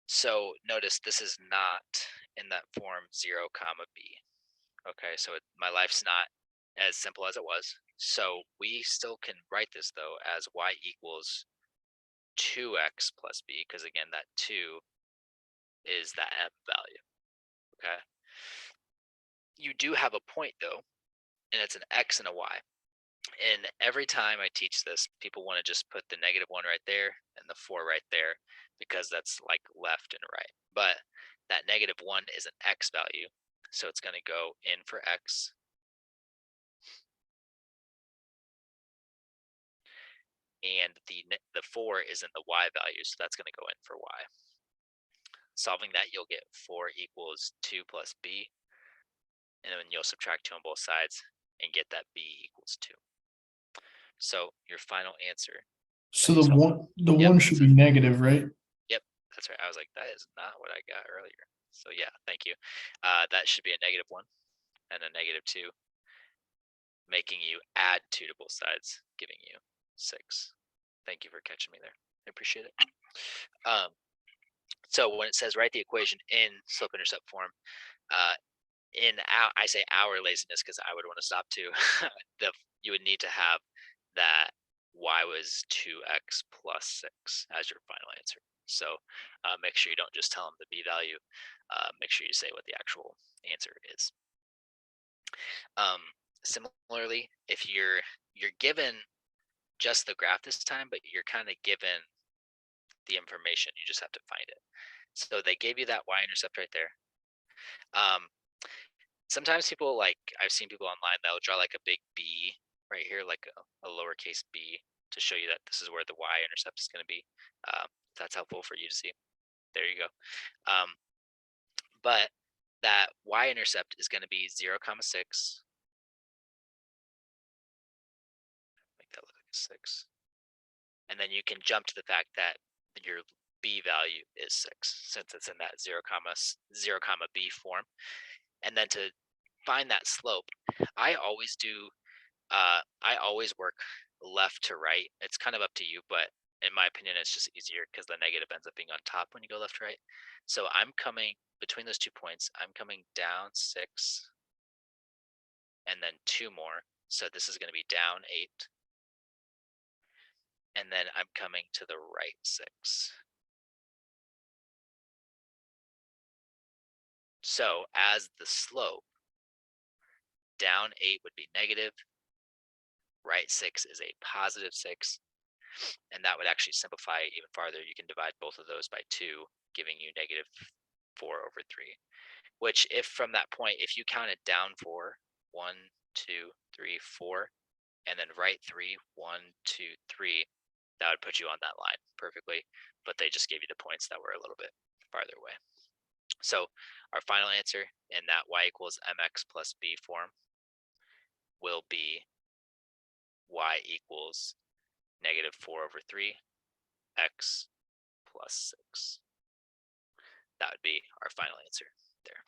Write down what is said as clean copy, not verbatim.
So notice this is not in that form 0 comma b. Okay, so my life's not as simple as it was. So we still can write this though as y equals 2x plus b, because again that 2 is the m value. Okay, you do have a point though, and it's an x and a y. And every time I teach this, people want to just put the -1 right there and the 4 right there because that's like left and right. But that -1 is an x value, so it's going to go in for x, and the 4 is in the y value, so that's going to go in for y. Solving that, you'll get 4 equals 2 plus b, and then you'll subtract 2 on both sides and get that b equals 2. So your final answer So as you the solve. Yep, one should be negative, right? yep, that's right. I was like, that is not what I got earlier. So yeah, thank you. That should be a -1 and a -2, making you add 2 to both sides, giving you 6. Thank you for catching me there. I appreciate it. Um, so when it says write the equation in slope-intercept form, uh, I say our laziness because I would want to stop too. the You would need to have that y was 2x plus 6 as your final answer. So make sure you don't just tell them the b value. Make sure you say what the actual answer is. Um, Similarly, if you're given just the graph this time, but you're kind of given the information, you just have to find it. So they gave you that y-intercept right there. Um, Sometimes people, like, I've seen people online, they'll draw like a big B right here, like a lowercase b, to show you that this is where the y-intercept is going to be. If that's helpful for you to see. There you go. Um, but that y-intercept is going to be 0 comma 6. Make that look like a 6. And then you can jump to the fact that your b value is 6 since it's in that 0 comma b form. And then to find that slope, I always do I always work left to right. It's kind of up to you, but in my opinion, it's just easier because the negative ends up being on top when you go left to right. So I'm coming between those 2 points, I'm coming down 6 and then 2 more. So this is going to be down 8. And then I'm coming to the right 6. So as the slope, down 8 would be negative, right 6 is a positive 6, and that would actually simplify it even farther. You can divide both of those by 2, giving you -4/3. Which, if from that point, if you counted down 4, 1, 2, 3, 4, and then right 3, 1, 2, 3, that would put you on that line perfectly. But they just gave you the points that were a little bit farther away. So our final answer in that y equals mx plus b form will be y equals -4/3 x plus 6. That would be our final answer there.